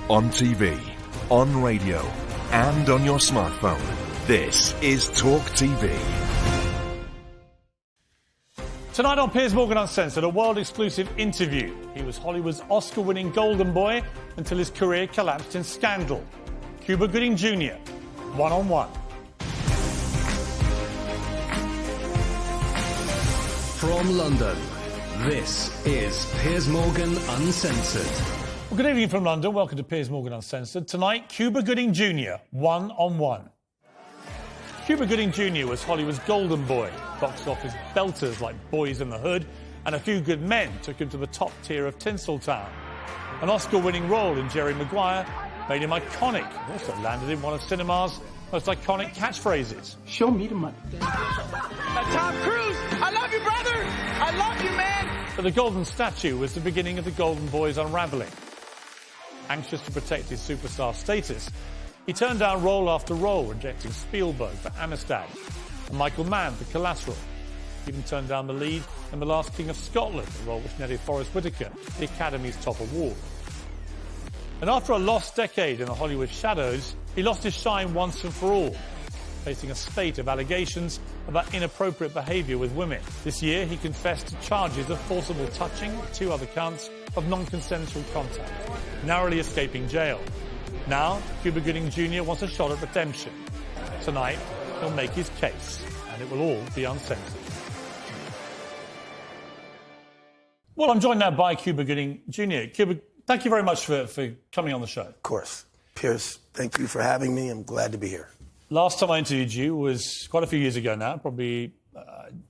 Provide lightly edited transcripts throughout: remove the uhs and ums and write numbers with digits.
on TV, on radio, and on your smartphone. This is TalkTV. Tonight on Piers Morgan Uncensored, a world-exclusive interview. He was Hollywood's Oscar-winning golden boy until his career collapsed in scandal. Cuba Gooding Jr., one-on-one. From London, this is Piers Morgan Uncensored. Well, good evening from London. Welcome to Piers Morgan Uncensored. Tonight, Cuba Gooding Jr., one-on-one. Cuba Gooding Jr. was Hollywood's golden boy. Box office belters like Boys in the Hood and A Few Good Men took him to the top tier of Tinseltown. An Oscar-winning role in Jerry Maguire made him iconic. He also landed in one of cinema's most iconic catchphrases. Show me the money. Tom Cruise, I love you, brother. I love you, man. But the golden statue was the beginning of the golden boy's unravelling. Anxious to protect his superstar status, he turned down role after role, rejecting Spielberg for Amistad and Michael Mann for Collateral. He even turned down the lead in The Last King of Scotland, a role which netted Forrest Whitaker the Academy's top award. And after a lost decade in the Hollywood shadows, he lost his shine once and for all, facing a spate of allegations about inappropriate behaviour with women. This year, he confessed to charges of forcible touching, 2 other counts of non-consensual contact, narrowly escaping jail. Now, Cuba Gooding Jr. wants a shot at redemption. Tonight, he'll make his case, and it will all be uncensored. Well, I'm joined now by Cuba Gooding Jr. Cuba, thank you very much for coming on the show. Of course. Piers, thank you for having me. I'm glad to be here. Last time I interviewed you was quite a few years ago now, probably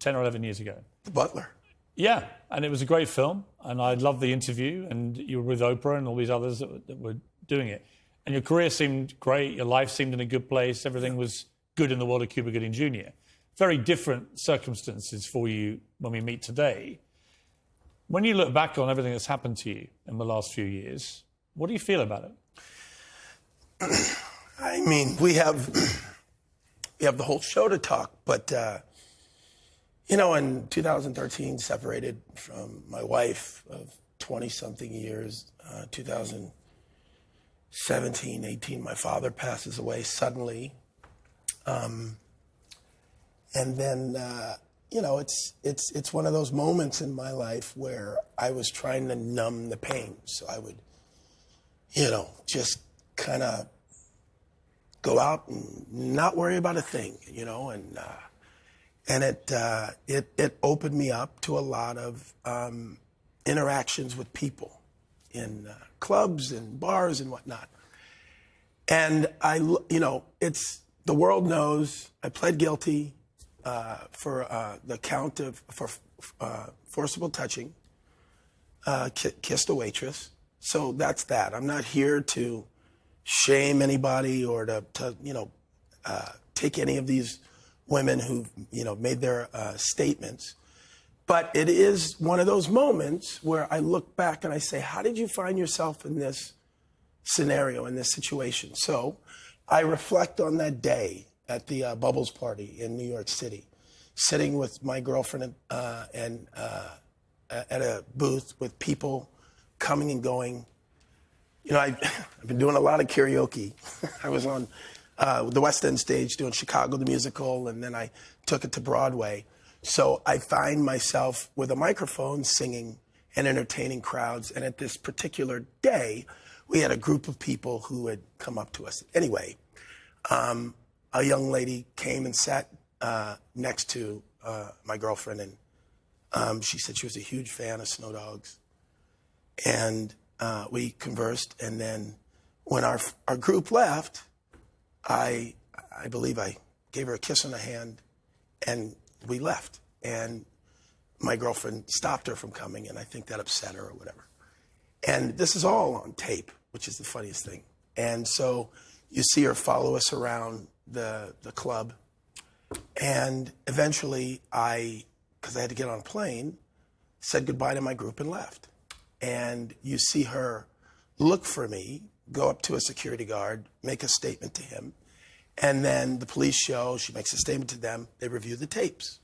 10 or 11 years ago. The Butler. Yeah, and it was a great film, and I loved the interview, and you were with Oprah and all these others that were doing it. And your career seemed great, your life seemed in a good place, everything was good in the world of Cuba Gooding Jr. Very different circumstances for you when we meet today. When you look back on everything that's happened to you in the last few years, what do you feel about it? I mean, we have the whole show to talk, but, in 2013, separated from my wife of 20-something years, 2017, 18, my father passes away suddenly. And then, it's one of those moments in my life where I was trying to numb the pain. So I would, just kind of go out and not worry about a thing, and it opened me up to a lot of interactions with people in clubs and bars and whatnot. And it's the world knows I pled guilty for the count of forcible touching, kissed a waitress. So that's that. I'm not here to shame anybody or to take any of these women who've made their statements. But it is one of those moments where I look back and I say, how did you find yourself in this scenario, in this situation? So I reflect on that day at the Bubbles party in New York City, sitting with my girlfriend and at a booth with people coming and going. I've been doing a lot of karaoke. I was on the West End stage doing Chicago the Musical, and then I took it to Broadway. So I find myself with a microphone singing and entertaining crowds. And at this particular day, we had a group of people who had come up to us. Anyway, a young lady came and sat next to my girlfriend, and she said she was a huge fan of Snow Dogs. And we conversed, and then when our group left, I believe I gave her a kiss on the hand, and we left. And my girlfriend stopped her from coming, and I think that upset her or whatever. And this is all on tape, which is the funniest thing. And so you see her follow us around the club, and eventually because I had to get on a plane, said goodbye to my group and left. And you see her look for me, go up to a security guard, make a statement to him, and then the police show, she makes a statement to them, they review the tapes.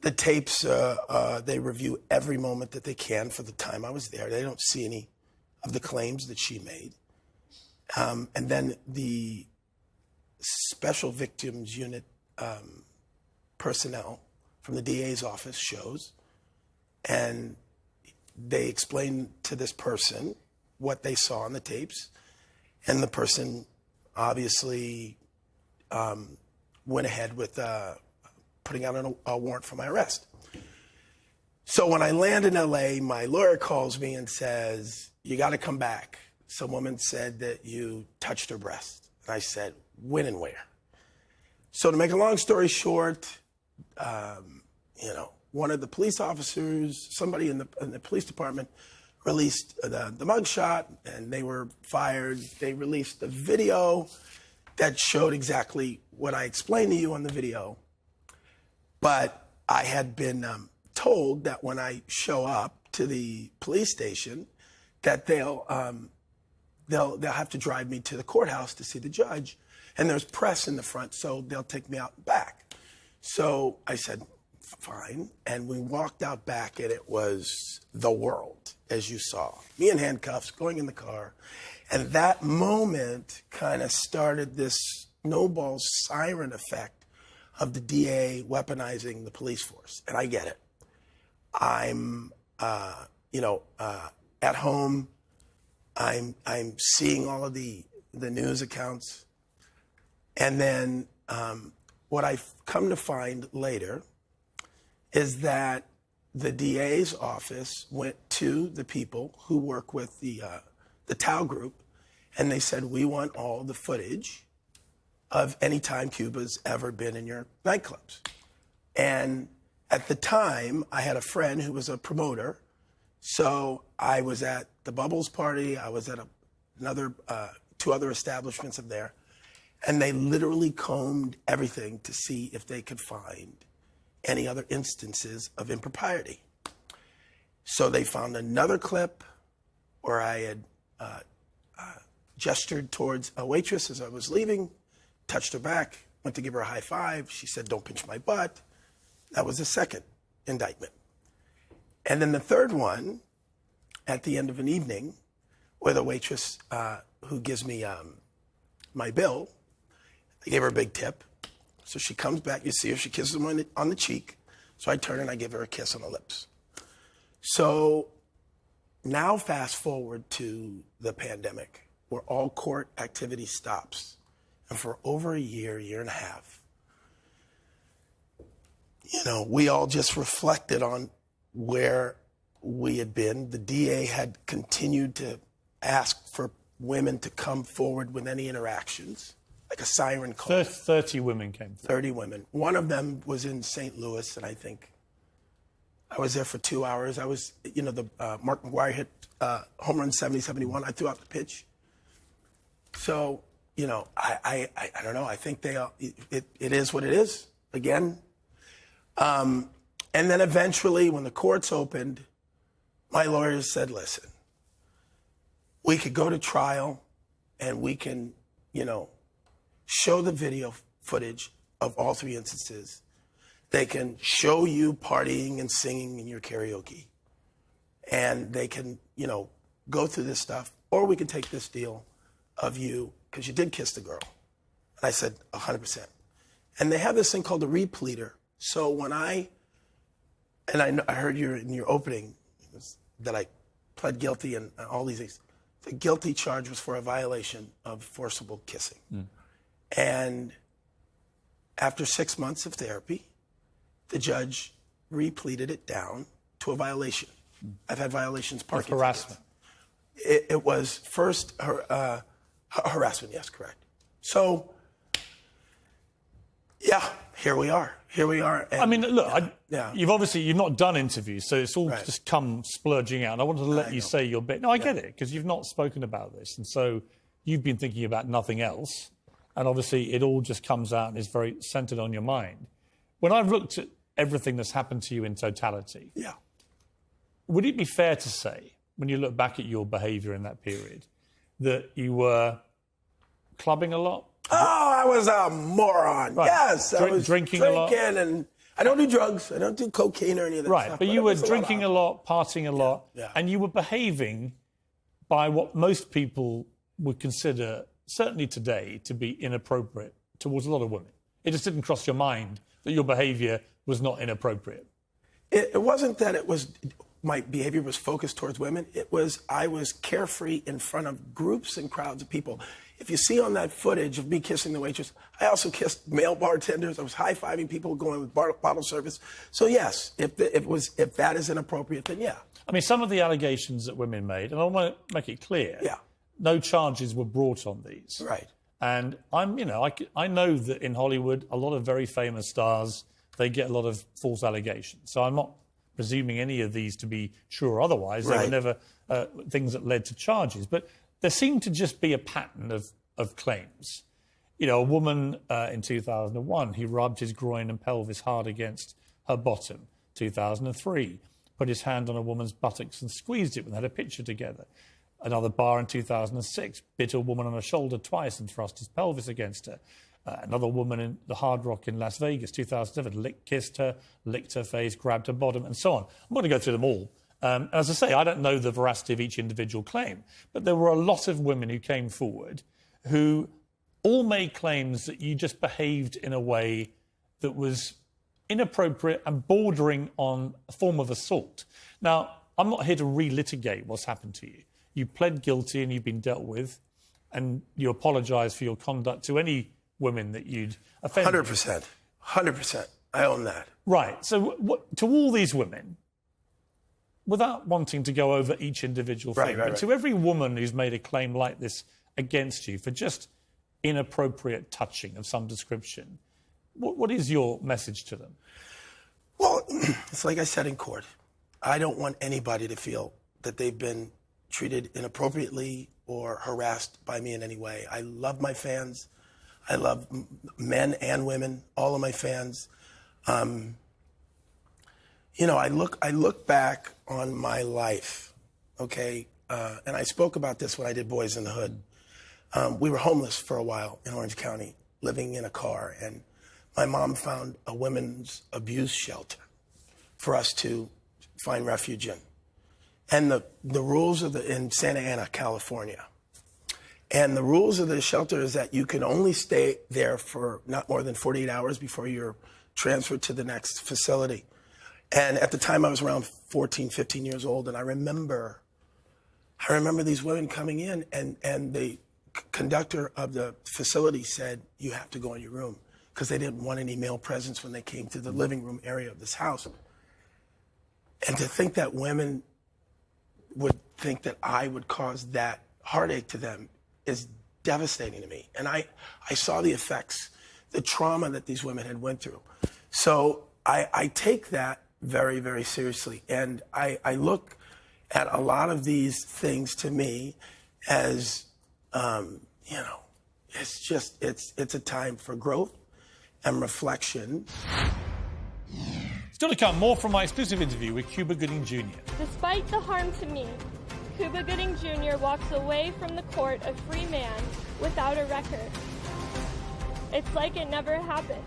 The tapes, they review every moment that they can for the time I was there. They don't see any of the claims that she made. And then the Special Victims Unit personnel from the DA's office shows, and they explain to this person what they saw on the tapes, and the person obviously went ahead with putting out a warrant for my arrest. So when I land in LA, my lawyer calls me and says, "You got to come back. Some woman said that you touched her breast." And I said, "When and where?" So to make a long story short, one of the police officers, somebody in the police department, released the mugshot, and they were fired. They released the video that showed exactly what I explained to you on the video. But I had been told that when I show up to the police station, that they'll have to drive me to the courthouse to see the judge, and there's press in the front, so they'll take me out and back. So I said, fine, and we walked out back, and it was the world, as you saw. Me in handcuffs, going in the car, and that moment kind of started this snowball siren effect of the DA weaponizing the police force, and I get it. I'm, at home. I'm seeing all of the news accounts, and then what I've come to find later is that the DA's office went to the people who work with the Tao group, and they said, "We want all the footage of any time Cuba's ever been in your nightclubs." And at the time, I had a friend who was a promoter, so I was at the Bubbles party, I was at another 2 other establishments of there, and they literally combed everything to see if they could find any other instances of impropriety. So they found another clip where I had gestured towards a waitress as I was leaving, touched her back, went to give her a high five. She said, "Don't pinch my butt." That was the second indictment. And then the third one, at the end of an evening, where the waitress who gives me my bill, I gave her a big tip. So she comes back, you see her, she kisses him on the cheek. So I turn and I give her a kiss on the lips. So now fast forward to the pandemic, where all court activity stops. And for over a year and a half, we all just reflected on where we had been. The DA had continued to ask for women to come forward with any interactions, like a siren call. 30 women came through. 30 women. One of them was in St. Louis, and I think I was there for 2 hours. I was, the Mark McGuire hit home run 70-71. I threw out the pitch. So, I don't know. I think it is what it is, again. And then eventually, when the courts opened, my lawyers said, "Listen, we could go to trial, and we can, show the video footage of all 3 instances. They can show you partying and singing in your karaoke, and they can, go through this stuff, or we can take this deal of you, because you did kiss the girl." And I said, 100%. And they have this thing called a repleader. So when I heard in your opening that I pled guilty and all these things. The guilty charge was for a violation of forcible kissing. And after 6 months of therapy, the judge repleaded it down to a violation. I've had violations parking of harassment. It was first harassment, yes, correct. So, yeah, here we are. And, I mean, look, yeah. you've not done interviews, so it's all Right. just come splurging out. And I wanted to let you say your bit. No, I get it, because you've not spoken about this. And so you've been thinking about nothing else. And obviously it all just comes out and is very centered on your mind. When I've looked at everything that's happened to you in totality, Yeah. would it be fair to say, when you look back at your behaviour in that period, that you were clubbing a lot? Oh, I was a moron. Right. Yes, I was drinking a lot? and I don't do drugs. I don't do cocaine or any of that Right, stuff. but you it were was drinking a lot, partying a lot, yeah. and you were behaving by what most people would consider, certainly today, to be inappropriate towards a lot of women. It just didn't cross your mind that your behaviour was not inappropriate. It wasn't that my behavior was focused towards women. I was carefree in front of groups and crowds of people. If you see on that footage of me kissing the waitress, I also kissed male bartenders. I was high-fiving people going with bottle service. So yes, if that is inappropriate, then yeah. I mean, some of the allegations that women made, and I want to make it clear, yeah, no charges were brought on these. Right. And I know that in Hollywood, a lot of very famous stars, they get a lot of false allegations. So I'm not presuming any of these to be true or otherwise. They were never things that led to charges. But there seemed to just be a pattern of claims. You know, a woman in 2001, he rubbed his groin and pelvis hard against her bottom. 2003, put his hand on a woman's buttocks and squeezed it and had a picture together. Another bar in 2006, bit a woman on her shoulder twice and thrust his pelvis against her. Another woman in the Hard Rock in Las Vegas, 2007, kissed her, licked her face, grabbed her bottom, and so on. I'm not going to go through them all. As I say, I don't know the veracity of each individual claim, but there were a lot of women who came forward who all made claims that you just behaved in a way that was inappropriate and bordering on a form of assault. Now, I'm not here to relitigate what's happened to you. You pled guilty and you've been dealt with, and you apologise for your conduct to any women that you'd offended. 100%. I own that. Right. So to all these women, without wanting to go over each individual thing, but to every woman who's made a claim like this against you for just inappropriate touching of some description, what is your message to them? Well, it's like I said in court. I don't want anybody to feel that they've been treated inappropriately or harassed by me in any way. I love my fans. I love men and women, all of my fans. You know, I look back on my life, okay? And I spoke about this when I did Boys in the Hood. We were homeless for a while in Orange County, living in a car, and my mom found a women's abuse shelter for us to find refuge in. And the rules of in Santa Ana, California. And the rules of the shelter is that you can only stay there for not more than 48 hours before you're transferred to the next facility. And at the time I was around 14, 15 years old, and I remember these women coming in, and the conductor of the facility said, "You have to go in your room," because they didn't want any male presence when they came to the living room area of this house. And to think that women would think that I would cause that heartache to them is devastating to me. And I saw the effects, the trauma that these women had went through. So I take that very, very seriously. And I look at a lot of these things to me as, you know, it's a time for growth and reflection. Still to come, more from my exclusive interview with Cuba Gooding Jr. Despite the harm to me, Cuba Gooding Jr. walks away from the court a free man without a record. It's like it never happened.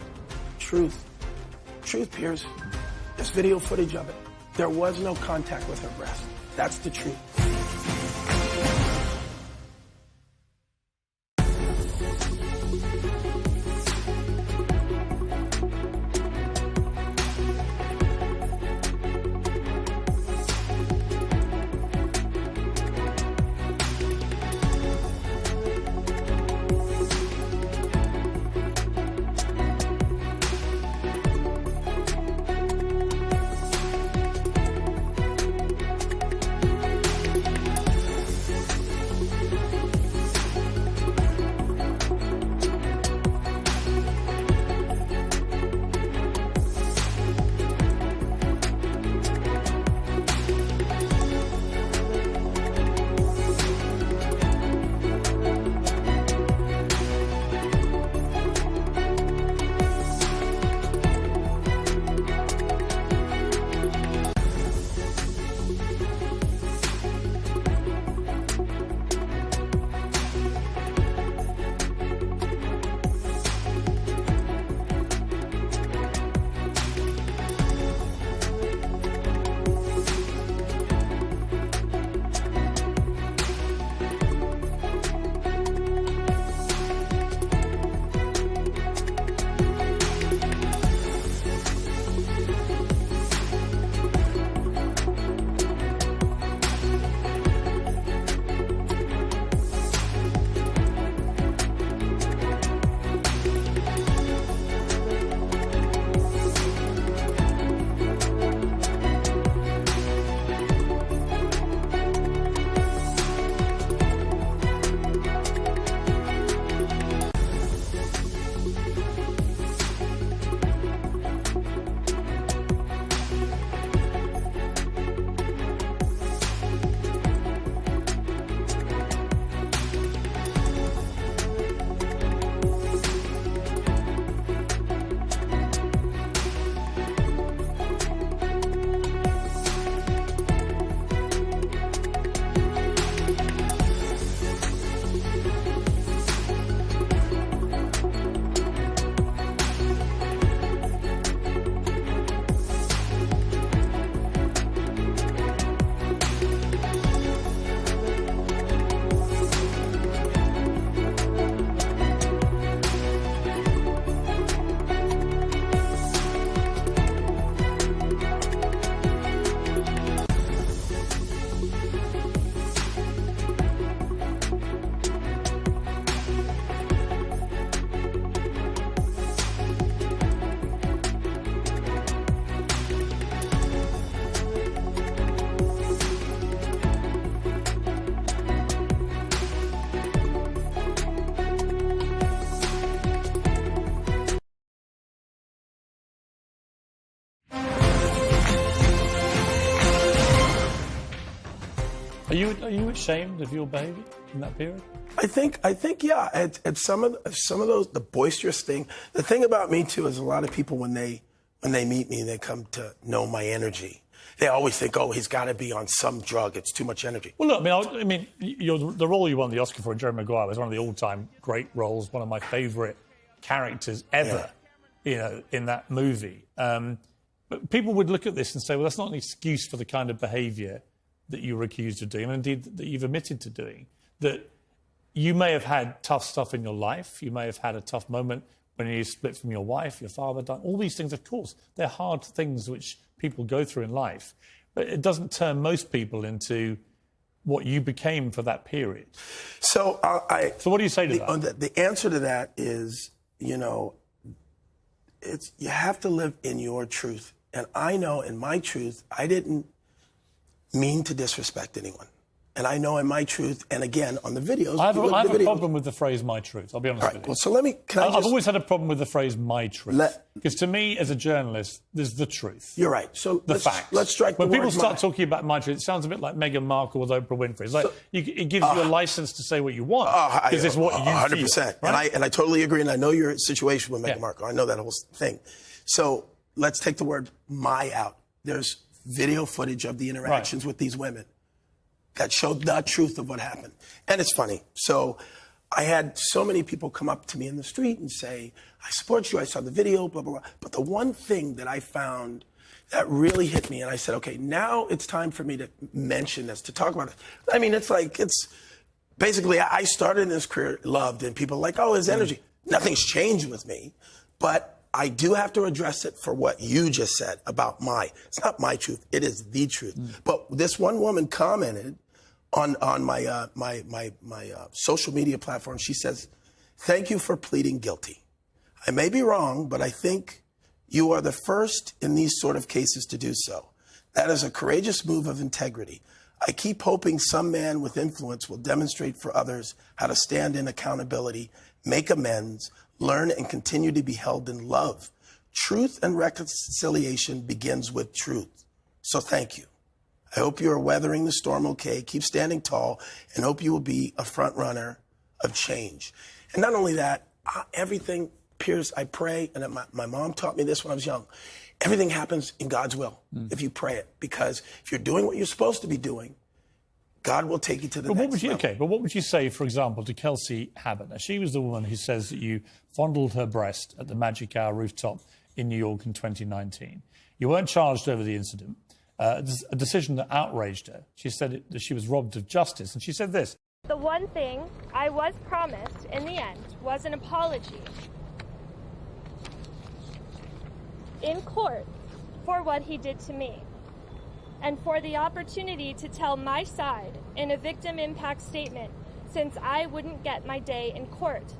Truth, Piers. There's video footage of it. There was no contact with her breast. That's the truth. Are you ashamed of your behaviour in that period? I think, yeah. At some of those, the boisterous thing. The thing about me too is a lot of people when they meet me, they come to know my energy. They always think, oh, he's got to be on some drug. It's too much energy. Well, look, I mean, the role you won the Oscar for, Jerry Maguire, was one of the all-time great roles, one of my favourite characters ever, in that movie. But people would look at this and say, well, that's not an excuse for the kind of behaviour that you were accused of doing, and indeed that you've admitted to doing. That you may have had tough stuff in your life. You may have had a tough moment when you split from your wife, your father died. All these things, of course, they're hard things which people go through in life. But it doesn't turn most people into what you became for that period. So what do you say to that? The answer to that is, you have to live in your truth. And I know in my truth, I didn't mean to disrespect anyone. And I know in my truth, and again, on the videos... I have a problem with the phrase, my truth. I'll be honest with you. Well, so I've always had a problem with the phrase, my truth. Because to me, as a journalist, there's the truth. You're right. So facts. Let's strike the When people start my. talking about my truth, it sounds a bit like Meghan Markle with Oprah Winfrey. It's like, it gives you a license to say what you want. Because it's what you 100%. Feel, right? And I totally agree, and I know your situation with Meghan Markle. I know that whole thing. So let's take the word my out. There's video footage of the interactions with these women that showed the truth of what happened. And it's funny. So I had so many people come up to me in the street and say, I support you, I saw the video, blah, blah, blah. But the one thing that I found that really hit me, and I said, okay, now it's time for me to mention this, to talk about it. I mean, it's basically, I started in this career loved, and people are like, oh, his energy. Nothing's changed with me, but I do have to address it for what you just said about it's not my truth, it is the truth. But this one woman commented on my social media platform. She says, thank you for pleading guilty. I may be wrong, but I think you are the first in these sort of cases to do so. That is a courageous move of integrity. I keep hoping some man with influence will demonstrate for others how to stand in accountability, make amends, learn and continue to be held in love. Truth and reconciliation begins with truth. So thank you. I hope you are weathering the storm okay. Keep standing tall and hope you will be a front runner of change. And not only that, everything, Piers, I pray, and my mom taught me this when I was young. Everything happens in God's will if you pray it. Because if you're doing what you're supposed to be doing, God will take you to the next level. Okay, but what would you say, for example, to Kelsey Habit? Now, she was the woman who says that you fondled her breast at the Magic Hour rooftop in New York in 2019. You weren't charged over the incident, a decision that outraged her. She said that she was robbed of justice, and she said this. The one thing I was promised in the end was an apology in court for what he did to me, and for the opportunity to tell my side in a victim impact statement, since I wouldn't get my day in court.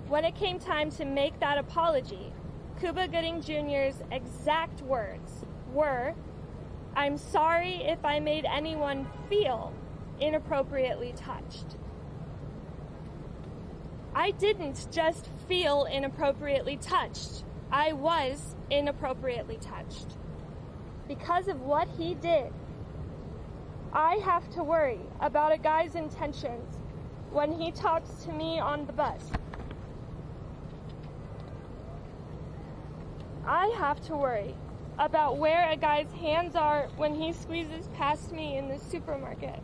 When it came time to make that apology, Cuba Gooding Jr.'s exact words were, "I'm sorry if I made anyone feel inappropriately touched." I didn't just feel inappropriately touched. I was inappropriately touched. Because of what he did, I have to worry about a guy's intentions when he talks to me on the bus. I have to worry about where a guy's hands are when he squeezes past me in the supermarket.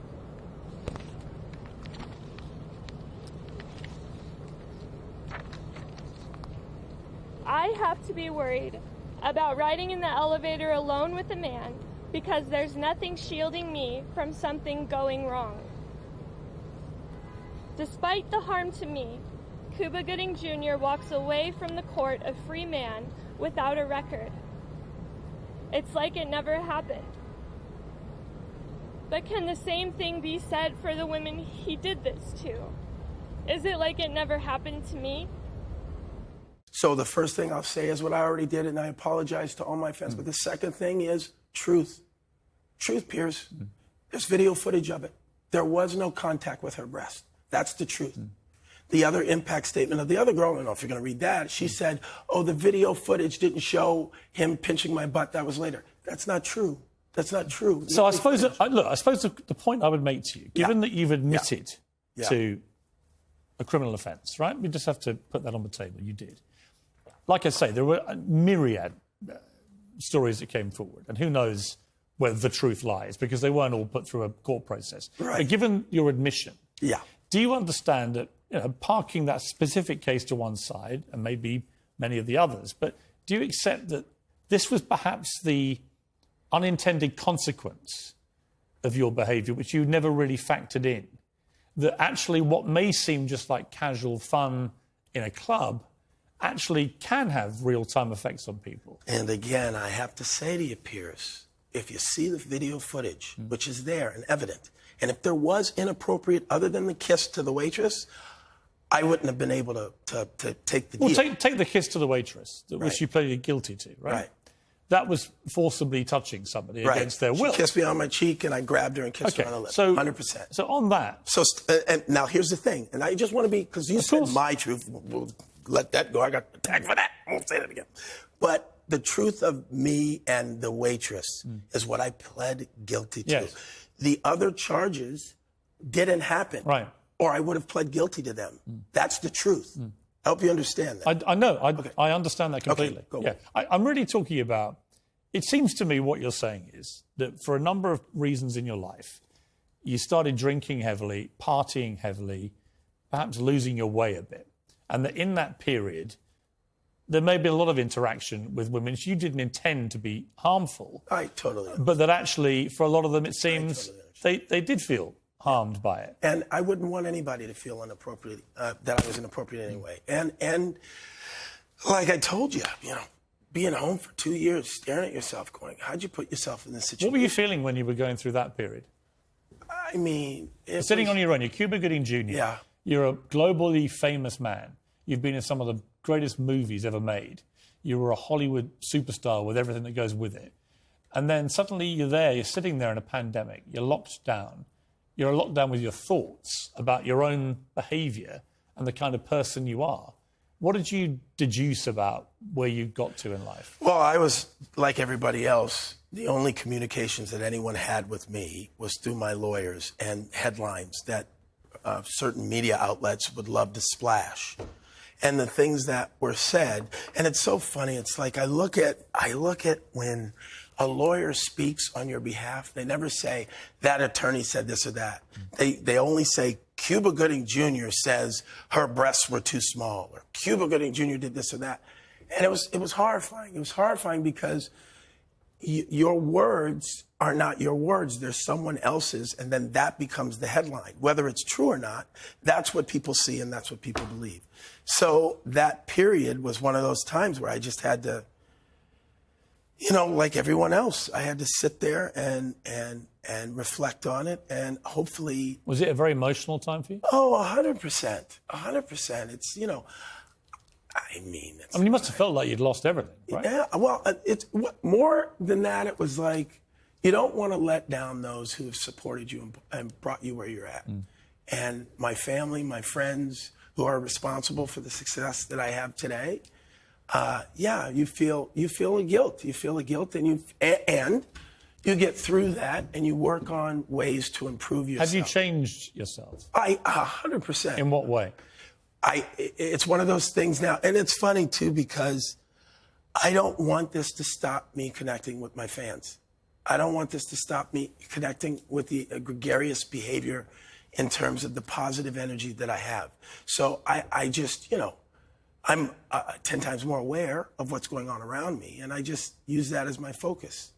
I have to be worried about riding in the elevator alone with a man because there's nothing shielding me from something going wrong. Despite the harm to me, Cuba Gooding Jr. walks away from the court a free man without a record. It's like it never happened. But can the same thing be said for the women he did this to? Is it like it never happened to me? So the first thing I'll say is what I already did, and I apologize to all my fans. But the second thing is truth. Truth, Piers. There's video footage of it. There was no contact with her breast. That's the truth. The other impact statement of the other girl, I don't know if you're going to read that, she said, oh, the video footage didn't show him pinching my butt. That was later. That's not true. That's not true. So I suppose, I suppose the point I would make to you, given that you've admitted to a criminal offence, right? We just have to put that on the table. You did. Like I say, there were a myriad stories that came forward, and who knows where the truth lies, because they weren't all put through a court process. Right. But given your admission, Yeah. do you understand that, parking that specific case to one side, and maybe many of the others, but do you accept that this was perhaps the unintended consequence of your behaviour, which you never really factored in? That actually what may seem just like casual fun in a club actually can have real-time effects on people. And again, I have to say to you, Piers, if you see the video footage, which is there and evident, and if there was inappropriate other than the kiss to the waitress, I wouldn't have been able to take the deal. Well, take the kiss to the waitress, which you pleaded guilty to, right? Right. That was forcibly touching somebody against their will. She kissed me on my cheek, and I grabbed her and kissed her on the lip. So, 100%. So on that... So, and now here's the thing, and I just want to be, because you said my truth, we'll let that go. I got attacked for that. I won't say that again. But the truth of me and the waitress is what I pled guilty to. Yes. The other charges didn't happen. Right. Or I would have pled guilty to them. That's the truth. I hope you understand that. I know. I understand that completely. Okay, go yeah. I'm really talking about... It seems to me what you're saying is that for a number of reasons in your life, you started drinking heavily, partying heavily, perhaps losing your way a bit. And that in that period, there may be a lot of interaction with women you didn't intend to be harmful. I totally understand. But that actually, for a lot of them, it seems they did feel harmed by it. And I wouldn't want anybody to feel inappropriate, that I was inappropriate anyway. And like I told you, being home for 2 years, staring at yourself, going, how'd you put yourself in this situation? What were you feeling when you were going through that period? I mean... Sitting on your own, you're Cuba Gooding Jr. Yeah. You're a globally famous man. You've been in some of the greatest movies ever made. You were a Hollywood superstar with everything that goes with it. And then suddenly you're sitting there in a pandemic. You're locked down. You're locked down with your thoughts about your own behaviour and the kind of person you are. What did you deduce about where you got to in life? Well, I was, like everybody else, the only communications that anyone had with me was through my lawyers and headlines that certain media outlets would love to splash. And the things that were said, and it's so funny, it's like I look at when a lawyer speaks on your behalf, they never say, that attorney said this or that. They only say, Cuba Gooding Jr. says her breasts were too small, or Cuba Gooding Jr. did this or that. And it was horrifying. It was horrifying because your words are not your words. They're someone else's, and then that becomes the headline. Whether it's true or not, that's what people see and that's what people believe. So that period was one of those times where I just had to, like everyone else, I had to sit there and reflect on it, and hopefully... Was it a very emotional time for you? Oh, 100%. 100%. It's, I mean, you must have felt like you'd lost everything, right? Yeah, well, it's more than that. It was like, you don't want to let down those who have supported you and brought you where you're at. And my family, my friends who are responsible for the success that I have today, you feel a guilt. You feel a guilt, and you get through that, and you work on ways to improve yourself. Have you changed yourself? 100%. In what way? It's one of those things now, and it's funny too, because I don't want this to stop me connecting with my fans. I don't want this to stop me connecting with the gregarious behavior in terms of the positive energy that I have. So I just, I'm 10 times more aware of what's going on around me, and I just use that as my focus.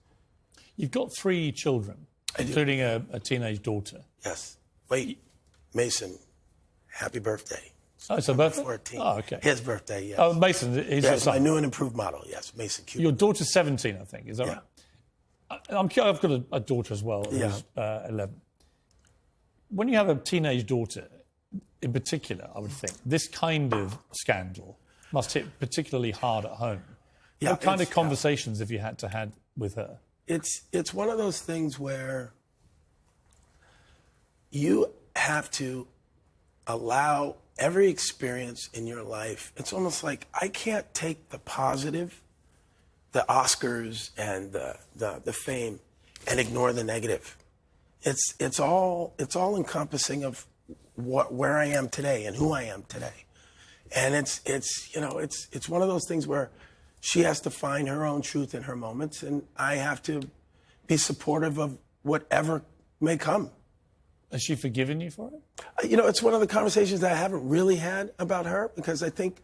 You've got 3 children, including a teenage daughter. Yes. Wait, Mason, happy birthday. Oh, it's a birthday? 14. Oh, okay. His birthday, yes. Oh, Mason, he's your son. My new and improved model, yes. Mason Cuba. Your daughter's 17, I think, is that right? I've got a daughter as well, who's 11. When you have a teenage daughter, in particular, I would think, this kind of scandal must hit particularly hard at home. Yeah, what kind of conversations have you had to have with her? It's one of those things where you have to allow every experience in your life. It's almost like I can't take the positive, the Oscars and the fame, and ignore the negative. It's all encompassing of where I am today and who I am today. And it's one of those things where she has to find her own truth in her moments, and I have to be supportive of whatever may come. Has she forgiven you for it? It's one of the conversations that I haven't really had about her, because I think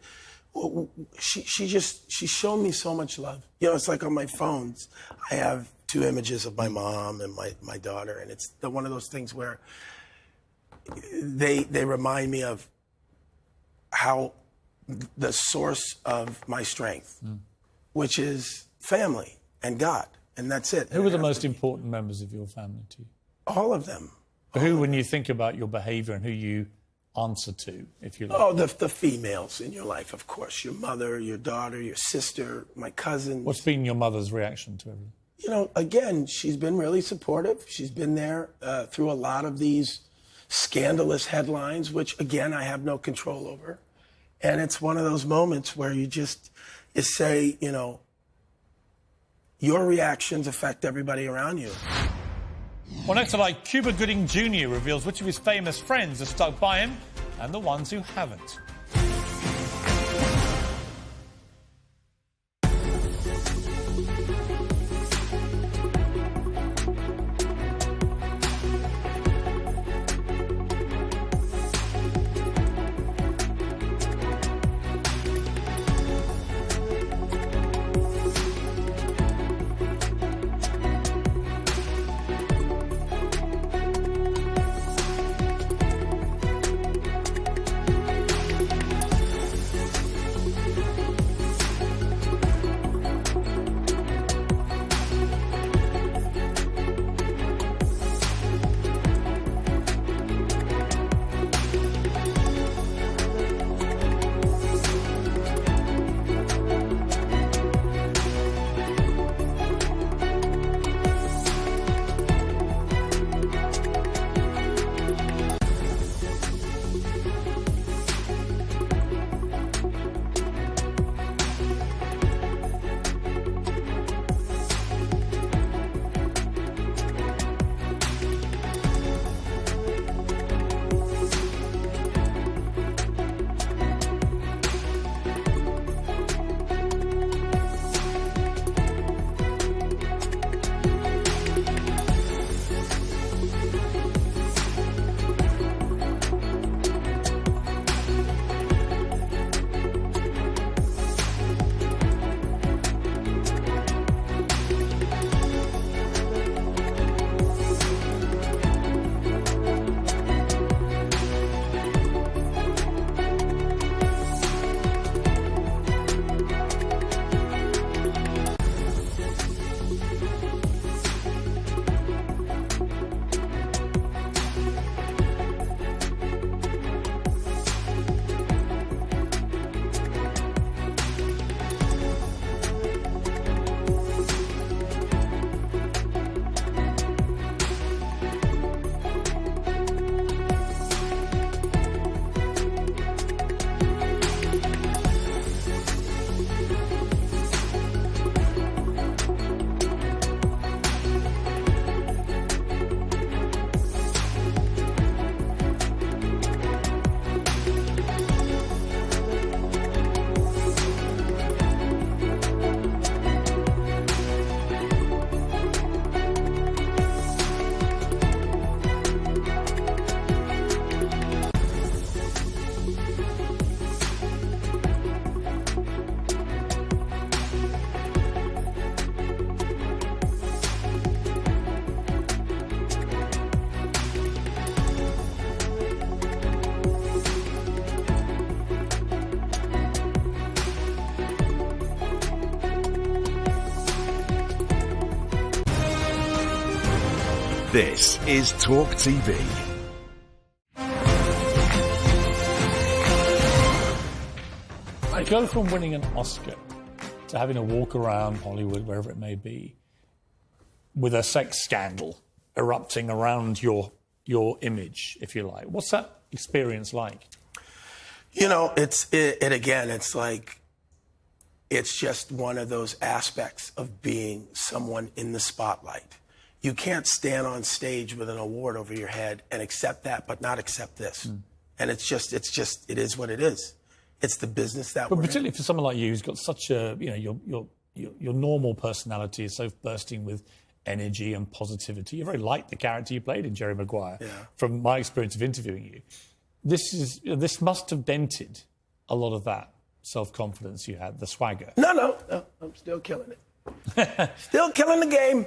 she's shown me so much love. It's like on my phones, I have 2 images of my mom and my daughter, and it's one of those things where they remind me of how the source of my strength, which is family and God, and that's it. Who are the most important members of your family to you? All of them. Who, when you think about your behaviour and who you answer to, if you like? Oh, the females in your life, of course. Your mother, your daughter, your sister, my cousins. What's been your mother's reaction to everything? Again, she's been really supportive. She's been there through a lot of these scandalous headlines, which, again, I have no control over. And it's one of those moments where you say, your reactions affect everybody around you. Well, next tonight, Cuba Gooding Jr. reveals which of his famous friends are stuck by him and the ones who haven't. This is TalkTV. I go from winning an Oscar to having a walk around Hollywood, wherever it may be, with a sex scandal erupting around your image, if you like. What's that experience like? You know, it's like, it's just one of those aspects of being someone in the spotlight. you can't stand on stage with an award over your head and accept that, but not accept this. And it is what it is. It's the business that But we're particularly in. for someone like you who's got such a, your normal personality is so bursting with energy and positivity. You're very like the character you played in Jerry Maguire. Yeah. From my experience of interviewing you, this must have dented a lot of that self-confidence you had, the swagger. No, I'm still killing it. Still killing the game.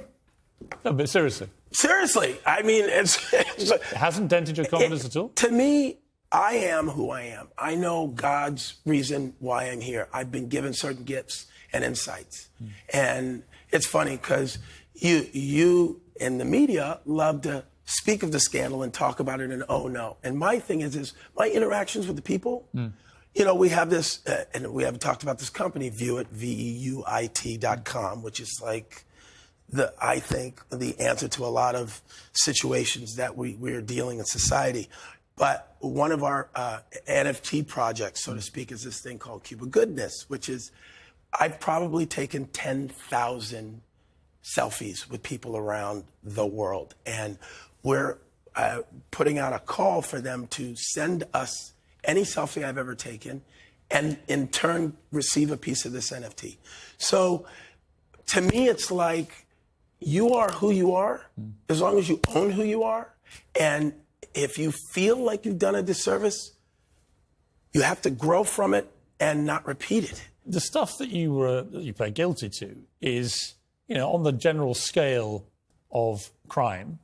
No, but seriously. Seriously, I mean, It hasn't dented your confidence at all? To me, I am who I am. I know God's reason why I'm here. I've been given certain gifts and insights. And it's funny because you in the media love to speak of the scandal and talk about it and oh no. And my thing is my interactions with the people, we have this, and we haven't talked about this company, Viewit, VEUIT.com, which is like, I think, the answer to a lot of situations that we're dealing in society. But one of our NFT projects, so to speak, is this thing called Cuba Goodness, which is, I've probably taken 10,000 selfies with people around the world. And we're putting out a call for them to send us any selfie I've ever taken and in turn receive a piece of this NFT. So to me, it's like, you are who you are, as long as you own who you are. And if you feel like you've done a disservice, you have to grow from it and not repeat it. The stuff that you pled guilty to is, on the general scale of crime,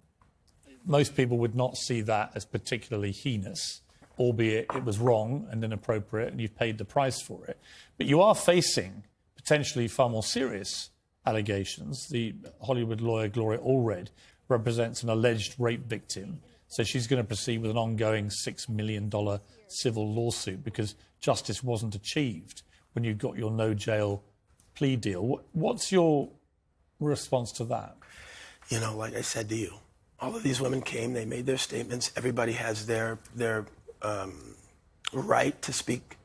most people would not see that as particularly heinous, albeit it was wrong and inappropriate and you've paid the price for it. But you are facing potentially far more serious allegations. The Hollywood lawyer Gloria Allred represents an alleged rape victim, so she's going to proceed with an ongoing $6 million civil lawsuit because justice wasn't achieved when you got your no-jail plea deal. What's your response to that? Like I said to you, all of these women came, they made their statements. Everybody has their right to speak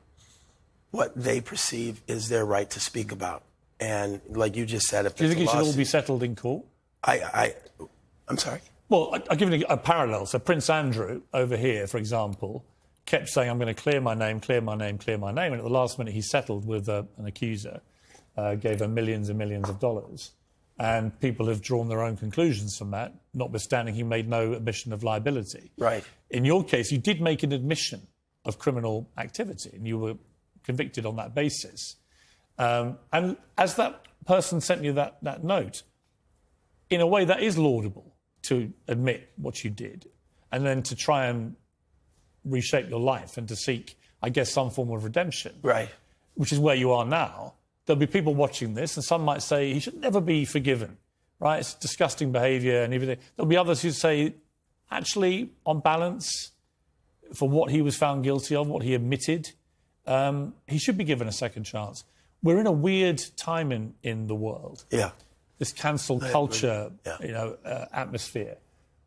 what they perceive is their right to speak about. And like you just said, if do you think it should all be settled in court? I'm sorry? Well, I'll give you a parallel. So Prince Andrew over here, for example, kept saying, I'm going to clear my name, clear my name, clear my name. And at the last minute, he settled with an accuser, gave her millions and millions of dollars. And people have drawn their own conclusions from that, notwithstanding he made no admission of liability. Right. In your case, you did make an admission of criminal activity, and you were convicted on that basis. And as that person sent you that note, in a way that is laudable to admit what you did and then to try and reshape your life and to seek, I guess, some form of redemption. Right. Which is where you are now. There'll be people watching this and some might say he should never be forgiven, right? It's disgusting behaviour and everything. There'll be others who say, actually, on balance, for what he was found guilty of, what he admitted, he should be given a second chance. We're in a weird time in the world. Yeah. This cancel culture, atmosphere,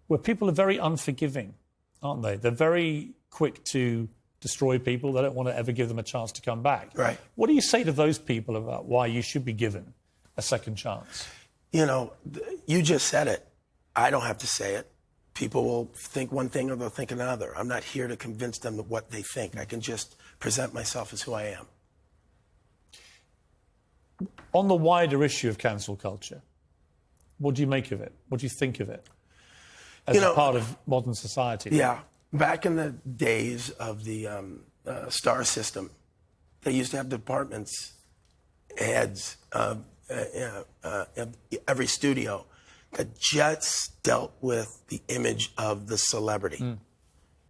where people are very unforgiving, aren't they? They're very quick to destroy people. They don't want to ever give them a chance to come back. Right. What do you say to those people about why you should be given a second chance? You just said it. I don't have to say it. People will think one thing or they'll think another. I'm not here to convince them of what they think. I can just present myself as who I am. On the wider issue of cancel culture, what do you make of it? What do you think of it as a part of modern society? Yeah. Back in the days of the star system, they used to have departments, heads of every studio that just dealt with the image of the celebrity.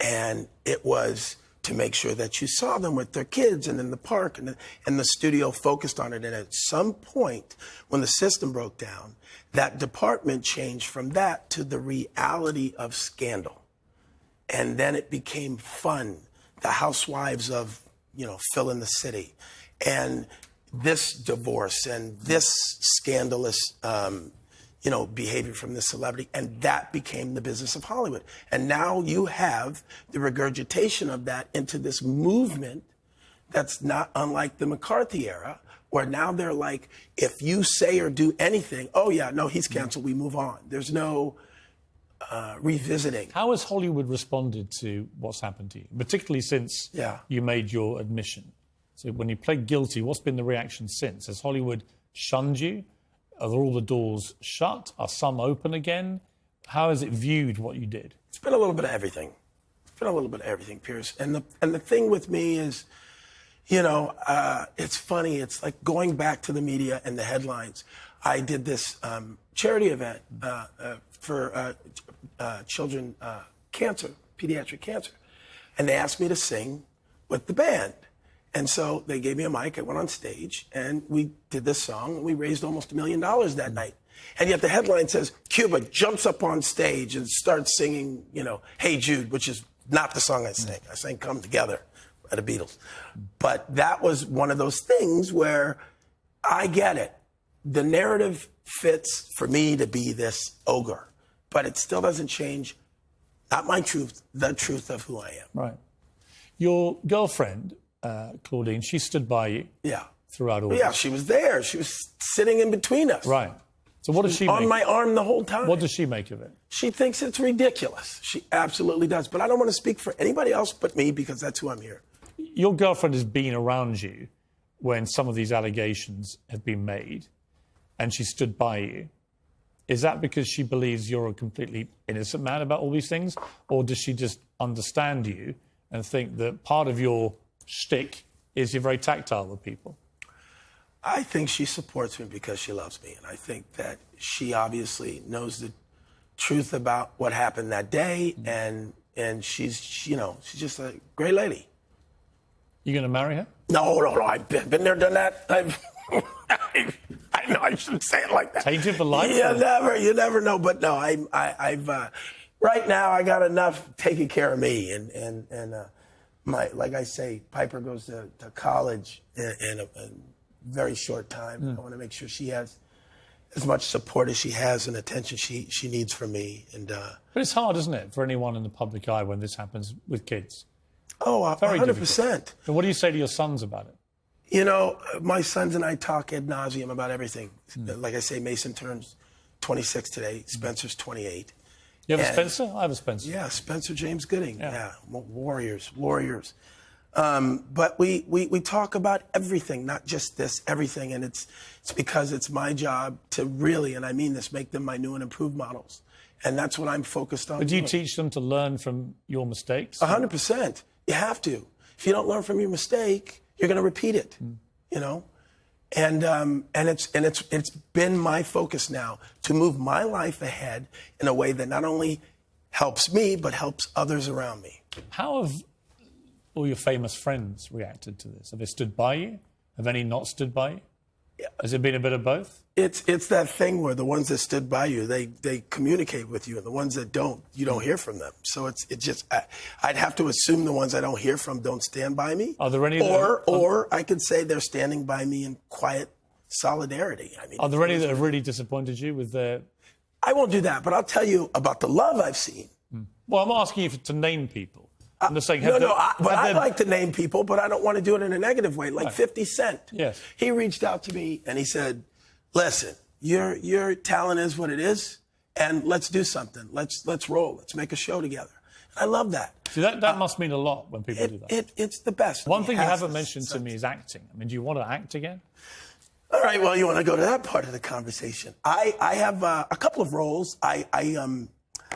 And it was to make sure that you saw them with their kids and in the park, and the studio focused on it. And at some point, when the system broke down, that department changed from that to the reality of scandal. And then it became fun, the housewives of, fill in the city. And this divorce and this scandalous, behavior from this celebrity, and that became the business of Hollywood. And now you have the regurgitation of that into this movement that's not unlike the McCarthy era, where now they're like, if you say or do anything, oh yeah, no, he's canceled, we move on. There's no revisiting. How has Hollywood responded to what's happened to you, particularly since you made your admission? So when you pled guilty, what's been the reaction since? Has Hollywood shunned you? Are all the doors shut? Are some open again? How has it viewed what you did? It's been a little bit of everything. It's been a little bit of everything, Piers. And the thing with me is, you know, it's funny. It's like going back to the media and the headlines. I did this charity event for children cancer, pediatric cancer. And they asked me to sing with the band. And so they gave me a mic, I went on stage, and we did this song, and we raised almost $1 million that night. And yet the headline says, Cuba jumps up on stage and starts singing, you know, Hey Jude, which is not the song I sang. I sang Come Together by the Beatles. But that was one of those things where I get it. The narrative fits for me to be this ogre, but it still doesn't change, not my truth, the truth of who I am. Right. Your girlfriend, Claudine, she stood by you throughout all Yeah, this. she was there. She was sitting in between us. Right. So what does she make? On my arm the whole time. What does she make of it? She thinks it's ridiculous. She absolutely does. But I don't want to speak for anybody else but me because that's who I'm here. Your girlfriend has been around you when some of these allegations have been made, and she stood by you. Is that because she believes you're a completely innocent man about all these things, or does she just understand you and think that part of your shtick is you're very tactile with people? I think she supports me because she loves me. And I think that she obviously knows the truth about what happened that day. And she's, you know, she's just a great lady. You going to marry her? No. I've been there, done that. I know I shouldn't say it like that. Tainted for life? You never know. But no, I've right now I got enough taking care of me. And like I say, Piper goes to college in a very short time. I want to make sure she has as much support as she has and attention she needs from me. And but it's hard, isn't it, for anyone in the public eye when this happens with kids? Oh, Very 100%. difficult. So what do you say to your sons about it? You know, my sons and I talk ad nauseum about everything. Like I say, Mason turns 26 today. Spencer's 28. You have a Spencer? I have a Spencer. Yeah, Spencer James Gooding. Yeah. Warriors. But we talk about everything, not just this, everything. And it's because it's my job to really, and I mean this, make them my new and improved models. And that's what I'm focused on. But do you teach them to learn from your mistakes? 100%. You have to. If you don't learn from your mistake, you're going to repeat it, you know? And it's been my focus now to move my life ahead in a way that not only helps me, but helps others around me. How have all your famous friends reacted to this? Have they stood by you? Have any not stood by you? Yeah. Has it been a bit of both? It's that thing where the ones that stood by you, they communicate with you, and the ones that don't, you don't hear from them. So it's just I'd have to assume the ones I don't hear from don't stand by me. Are there any? Or I could say they're standing by me in quiet solidarity. I mean, are there any that have really disappointed you with their? I won't do that, but I'll tell you about the love I've seen. Well, I'm asking you to name people. I'm just saying. I like to name people, but I don't want to do it in a negative way. Like 50 Cent. Yes. He reached out to me and he said, "Listen, your talent is what it is, and let's do something. Let's roll. Let's make a show together." And I love that. See, that must mean a lot when people do that. It's the best. One thing you haven't mentioned to me is acting. I mean, do you want to act again? All right. Well, you want to go to that part of the conversation? I have a couple of roles.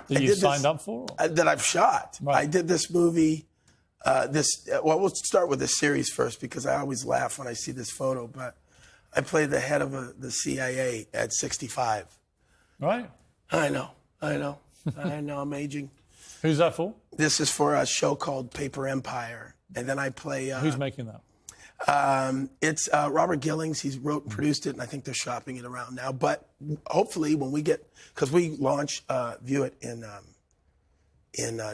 That you signed up for? That I've shot. Right. I did this movie. Well, we'll start with the series first because I always laugh when I see this photo. But I played the head of the CIA at 65. Right. I know. I'm aging. Who's that for? This is for a show called Paper Empire, and then I play. Who's making that? It's Robert Gillings. He's wrote and produced it, and I think they're shopping it around now. But hopefully, when we get, because we launch View It in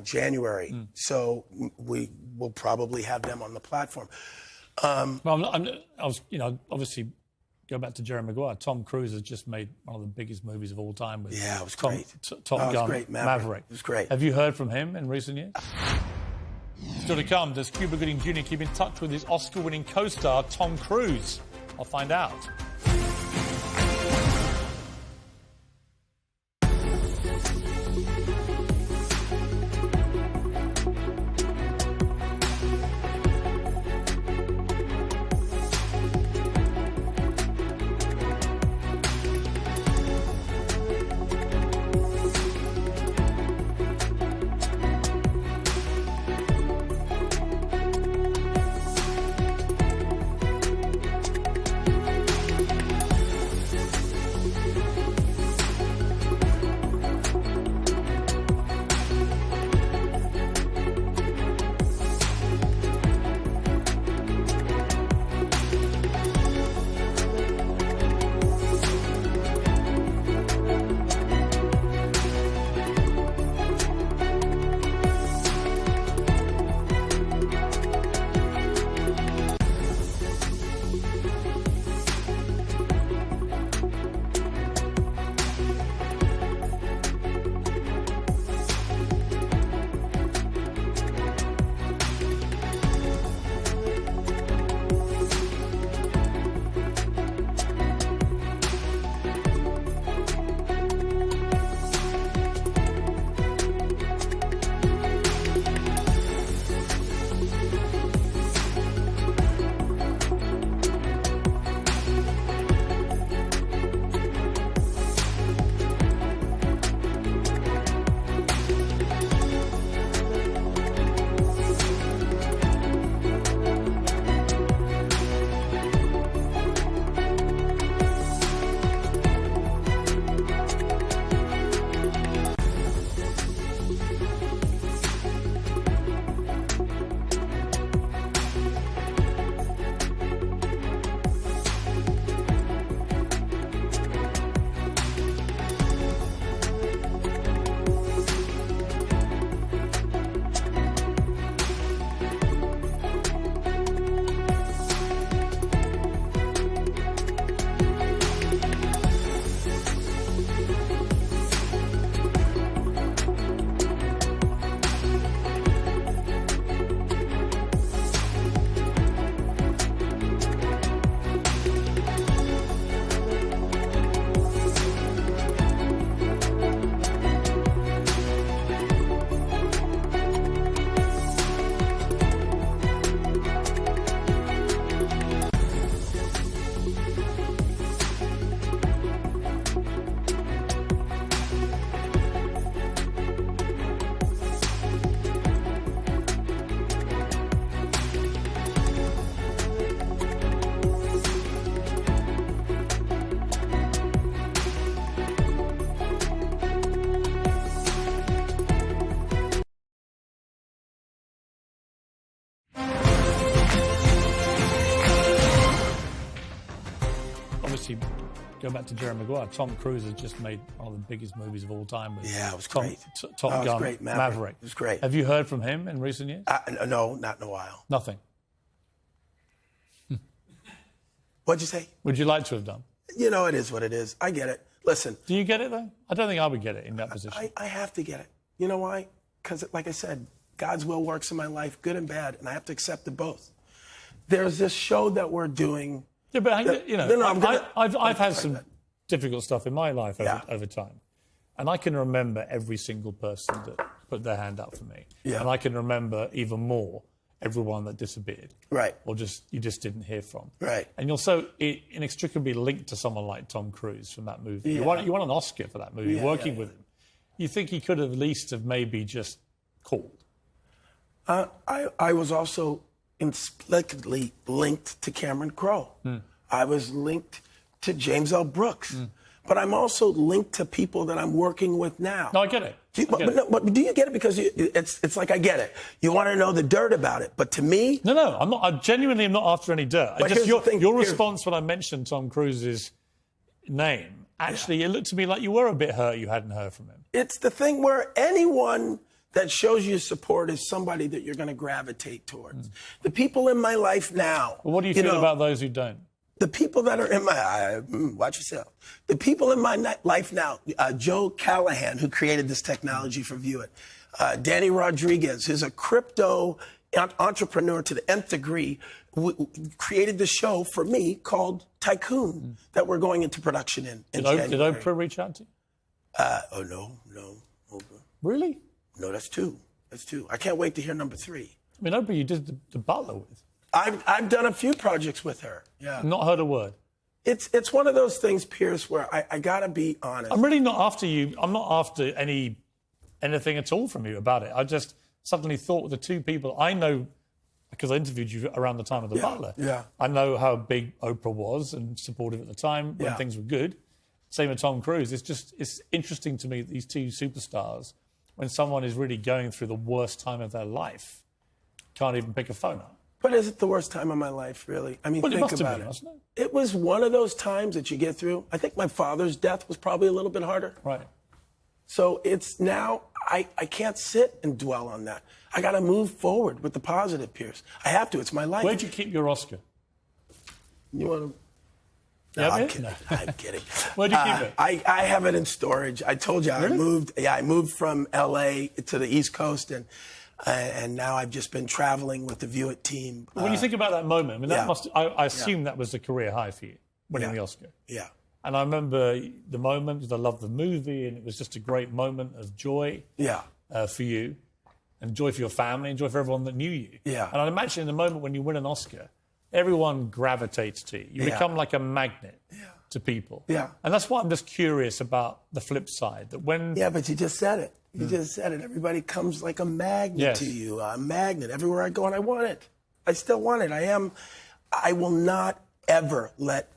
January, so we will probably have them on the platform. Well, I was, obviously, go back to Jerry Maguire. Tom Cruise has just made one of the biggest movies of all time with it was great. Top Gun, great. Maverick. It was great. Have you heard from him in recent years? Still to come, does Cuba Gooding Jr. keep in touch with his Oscar-winning co-star Tom Cruise? I'll find out. Obviously, go back to Jerry Maguire. Tom Cruise has just made one of the biggest movies of all time. With Yeah, it was great. Top Gun, it was great. Maverick. It was great. Have you heard from him in recent years? No, not in a while. Nothing. What'd you say? Would you like to have done? You know, it is what it is. I get it. Listen. Do you get it, though? I don't think I would get it in that position. I have to get it. You know why? Because, like I said, God's will works in my life, good and bad, and I have to accept it both. There's this show that we're doing. Yeah, but you know, I've had some that. difficult stuff in my life over time. And I can remember every single person that put their hand up for me. Yeah. And I can remember even more everyone that disappeared. Right. Or you just didn't hear from. Right. And you're so inextricably linked to someone like Tom Cruise from that movie. Yeah. You won an Oscar for that movie, working with him. You think he could have at least have maybe just called? I was also inexplicably linked to Cameron Crowe. I was linked to James L. Brooks. But I'm also linked to people that I'm working with now. No, I get it. But do you get it? Because it's like I get it. You want to know the dirt about it. But to me... No, I'm not. I genuinely am not after any dirt. Your response when I mentioned Tom Cruise's name, actually, it looked to me like you were a bit hurt you hadn't heard from him. It's the thing where anyone that shows you support is somebody that you're going to gravitate towards. The people in my life now... Well, what do you feel about those who don't? The people that are in my... watch yourself. The people in my life now, Joe Callahan, who created this technology for View It, Danny Rodriguez, who's a crypto entrepreneur to the nth degree, created the show for me called Tycoon that we're going into production in January. Did Oprah reach out to you? Oh, no. Oprah. Really? No, that's two. I can't wait to hear number 3. I mean, Oprah, you did the Butler with. I've done a few projects with her. Yeah. Not heard a word. It's one of those things, Piers, where I gotta be honest. I'm really not after you. I'm not after anything at all from you about it. I just suddenly thought the two people I know, because I interviewed you around the time of The Butler. Yeah. I know how big Oprah was and supportive at the time when things were good. Same with Tom Cruise. It's interesting to me that these two superstars, when someone is really going through the worst time of their life, can't even pick a phone up. But is it the worst time of my life, really? I mean, Well, it think must have about been, it. wasn't It was one of those times that you get through. I think my father's death was probably a little bit harder. Right. So it's now, I can't sit and dwell on that. I got to move forward with the positive, Piers. I have to. It's my life. Where'd you keep your Oscar? You want to? You No, have I'm it? kidding. No. I'm kidding. Where'd you keep it? I have it in storage. I told you Really? I moved from LA to the East Coast, and now I've just been traveling with the View It team. When you think about that moment, I mean, that yeah. I assume that was a career high for you, winning the Oscar. Yeah. And I remember the moment, because I loved the movie, and it was just a great moment of joy Yeah. For you, and joy for your family, and joy for everyone that knew you. Yeah. And I imagine in the moment when you win an Oscar, everyone gravitates to you. You become like a magnet to people. Yeah. And that's why I'm just curious about the flip side, that when... Yeah, but you just said it. You just said it. Everybody comes like a magnet to you. A magnet. Everywhere I go, and I want it. I still want it. I will not ever let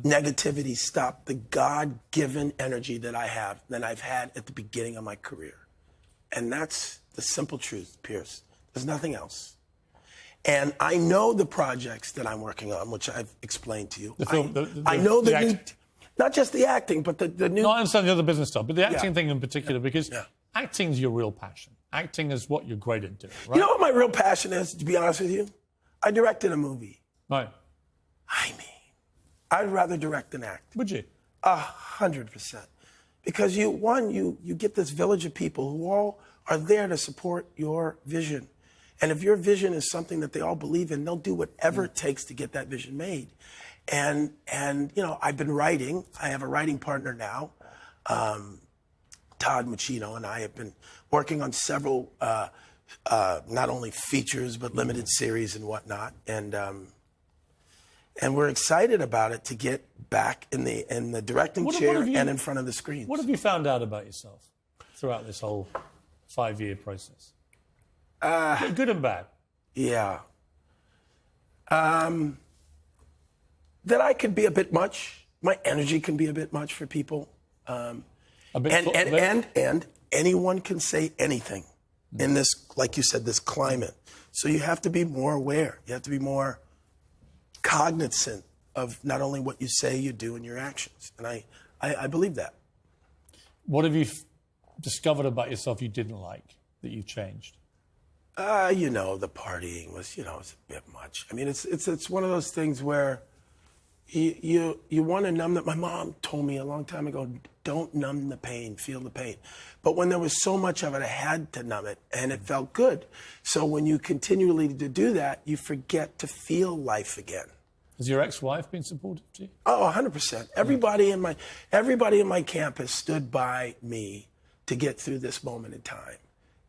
negativity stop the God-given energy that I have, that I've had at the beginning of my career. And that's the simple truth, Piers. There's nothing else. And I know the projects that I'm working on, which I've explained to you. The film, I know the the new, acting. not just the acting, but the new. No, I understand the other business stuff, but the acting thing in particular, because Yeah. acting's your real passion. Acting is what you're great at doing, right? You know what my real passion is, to be honest with you? I directed a movie. Right. I mean, I'd rather direct than act. Would you? 100%. Because you get this village of people who all are there to support your vision. And if your vision is something that they all believe in, they'll do whatever it takes to get that vision made. And you know, I've been writing. I have a writing partner now, Todd Machino, and I have been working on several, not only features, but limited series and whatnot. And we're excited about it to get back in the directing chair and in front of the screen. What have you found out about yourself throughout this whole 5-year process? Good and bad. Yeah. That I could be a bit much. My energy can be a bit much for people. And anyone can say anything in this, like you said, this climate. So you have to be more aware. You have to be more cognizant of not only what you say, you do, and your actions. And I believe that. What have you discovered about yourself you didn't like that you've changed? You know, the partying was, it's a bit much. I mean, it's one of those things where you want to numb that. My mom told me a long time ago, don't numb the pain, feel the pain. But when there was so much of it, I had to numb it, and it felt good. So when you continually do that, you forget to feel life again. Has your ex-wife been supportive to you? Oh, 100%. Everybody in my camp has stood by me to get through this moment in time.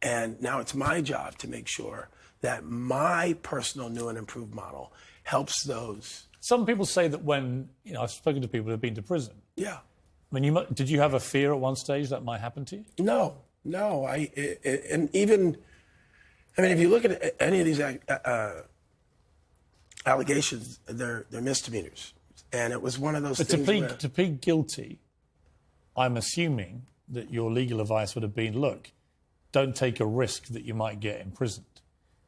And now it's my job to make sure that my personal new and improved model helps those. Some people say that when, I've spoken to people who have been to prison. Yeah. I mean, did you have a fear at one stage that might happen to you? No. And even, if you look at any of these allegations, they're misdemeanors. And it was one of those things to plead guilty, I'm assuming that your legal advice would have been, look, don't take a risk that you might get imprisoned.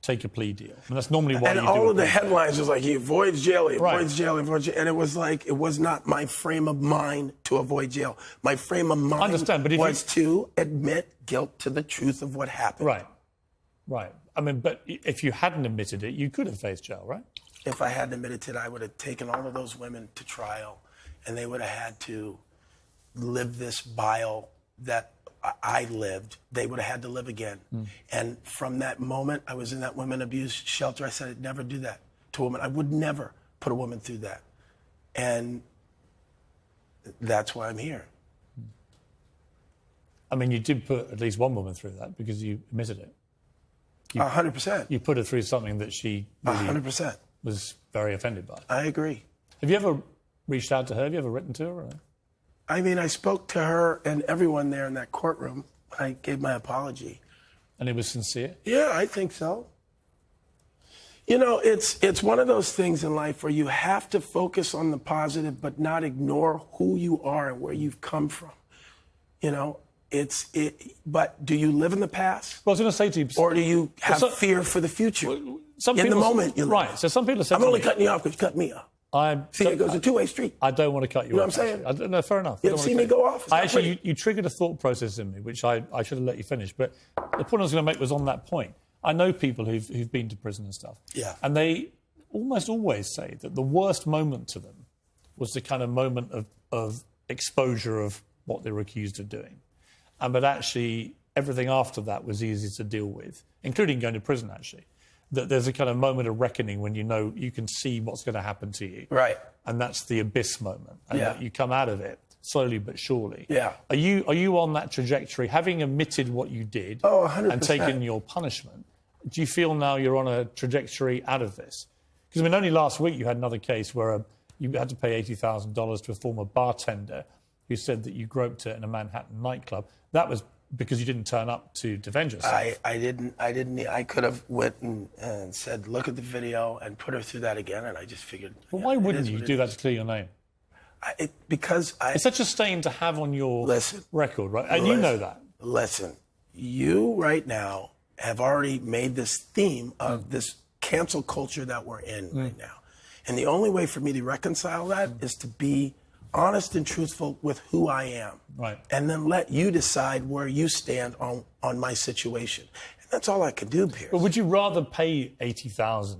Take a plea deal. And that's normally why you do it. And all of the headlines was like, he avoids jail, he avoids jail, he avoids jail. And it was like, it was not my frame of mind to avoid jail. My frame of mind was to admit guilt to the truth of what happened. Right. I mean, but if you hadn't admitted it, you could have faced jail, right? If I hadn't admitted it, I would have taken all of those women to trial, and they would have had to live this bile that I lived, they would have had to live again. And from that moment, I was in that women abuse shelter. I said I'd never do that to a woman. I would never put a woman through that. And that's why I'm here. I mean, you did put at least one woman through that because you admitted it. 100%. You put her through something that she really 100%. was very offended by. I agree. Have you ever reached out to her? Have you ever written to her? Or? I mean, I spoke to her and everyone there in that courtroom. I gave my apology. And it was sincere? Yeah, I think so. You know, it's one of those things in life where you have to focus on the positive, but not ignore who you are and where you've come from. You know, but do you live in the past? Well, I was going to say to you... Or do you have fear for the future? In the moment you live. Right, so some people say I'm only cutting you off because you cut me off. It goes a two-way street. I don't want to cut you off. You know what I'm saying? No, fair enough. You ever see me go off? You triggered a thought process in me, which I should have let you finish. But the point I was going to make was on that point. I know people who've been to prison and stuff. Yeah. And they almost always say that the worst moment to them was the kind of moment of exposure of what they were accused of doing. But actually, everything after that was easy to deal with, including going to prison, actually. That there's a kind of moment of reckoning when you know you can see what's going to happen to you. Right. And that's the abyss moment. And that you come out of it slowly but surely. Yeah. Are you on that trajectory, having admitted what you did 100%. and taken your punishment? Do you feel now you're on a trajectory out of this? Because, I mean, only last week you had another case where you had to pay $80,000 to a former bartender who said that you groped her in a Manhattan nightclub. That was because you didn't turn up to defend yourself. I didn't. I could have went and said, look at the video and put her through that again, and I just figured. Well, why wouldn't you do that to clear your name? Because it's such a stain to have on your record, right? And listen, you know that. Listen, you right now have already made this theme of this cancel culture that we're in right now. And the only way for me to reconcile that is to be honest and truthful with who I am. Right. And then let you decide where you stand on my situation. And that's all I can do, Piers. But would you rather pay $80,000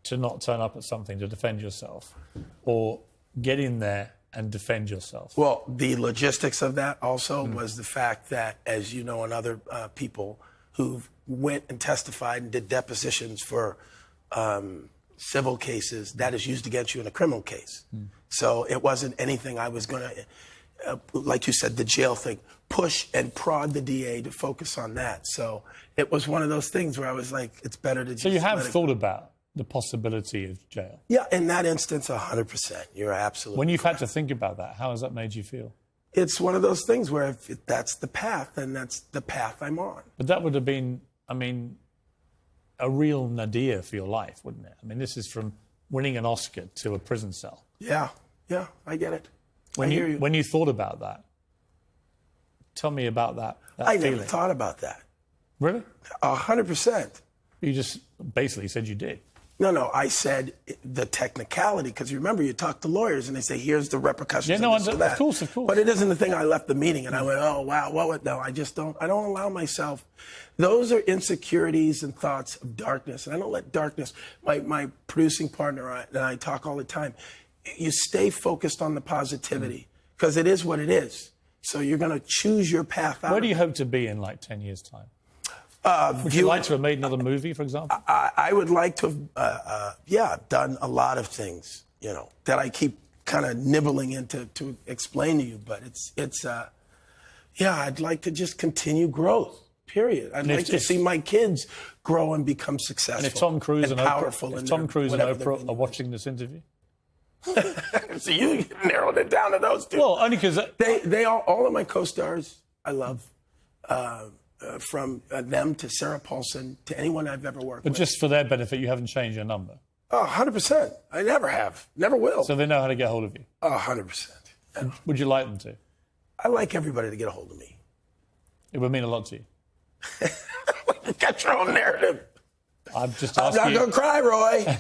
to not turn up at something to defend yourself, or get in there and defend yourself? Well, the logistics of that also was the fact that, as you know, and other people who went and testified and did depositions for civil cases, that is used against you in a criminal case. So it wasn't anything I was going to, like you said, the jail thing, push and prod the DA to focus on that. So it was one of those things where I was like, it's better to just So you have thought about the possibility of jail? Yeah, in that instance, 100%. You're absolutely When you've correct. had to think about that, how has that made you feel? It's one of those things where if that's the path, then that's the path I'm on. But that would have been, I mean, a real nadir for your life, wouldn't it? I mean, this is from winning an Oscar to a prison cell. Yeah, I get it. When I hear you. When you thought about that, tell me about that I feeling. never thought about that. Really? 100%. You just basically said you did. No, I said the technicality, because you remember you talk to lawyers and they say, here's the repercussions. Yeah, no, of this or that. of course. But it isn't the thing I left the meeting and I went, oh, wow, no, I don't allow myself. Those are insecurities and thoughts of darkness. And I don't let darkness, my producing partner and I talk all the time. You stay focused on the positivity, because it is what it is. So you're going to choose your path out. Where do you hope to be in like 10 years' time? Would you like to have made another movie, for example? I would like to have, done a lot of things, that I keep kind of nibbling into to explain to you. But I'd like to just continue growth, period. I'd like to see my kids grow and become successful. And if Tom Cruise and powerful, Oprah are watching this interview? So you narrowed it down to those two. Well, only because they are all of my co-stars. I love. From them to Sarah Paulson to anyone I've ever worked with. But just for their benefit, you haven't changed your number? Oh, 100%. I never have. Never will. So they know how to get hold of you? Oh, 100%. Yeah. Would you like them to? I like everybody to get a hold of me. It would mean a lot to you. You got your own narrative. I'm not going to cry, Roy.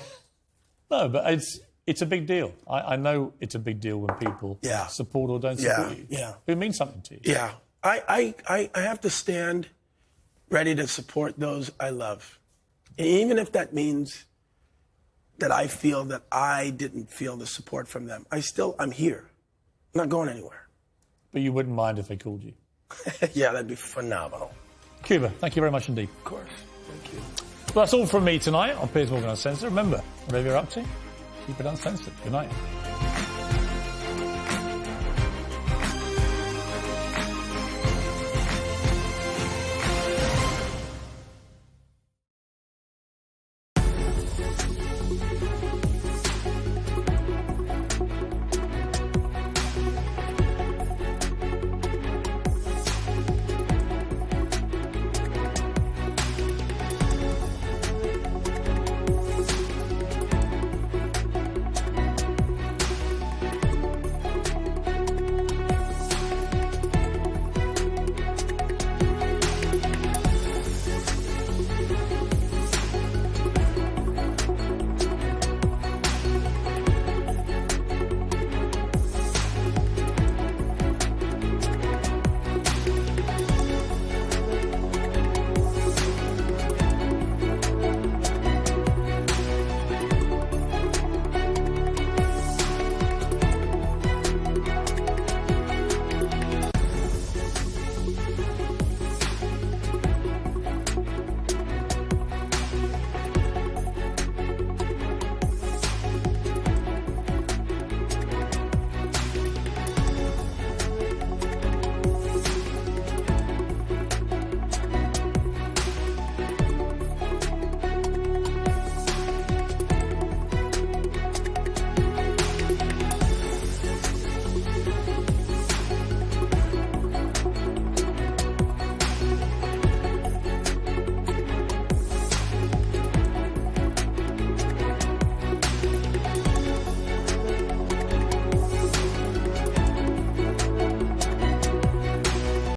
No, but it's a big deal. I know it's a big deal when people support or don't support you. Yeah. It means something to you. Yeah. I have to stand ready to support those I love. Even if that means that I feel that I didn't feel the support from them. I'm here. I'm not going anywhere. But you wouldn't mind if they called you? Yeah, that'd be phenomenal. Cuba, thank you very much indeed. Of course. Thank you. Well, that's all from me tonight on Piers Morgan Uncensored. Remember, whatever you're up to, keep it uncensored. Good night.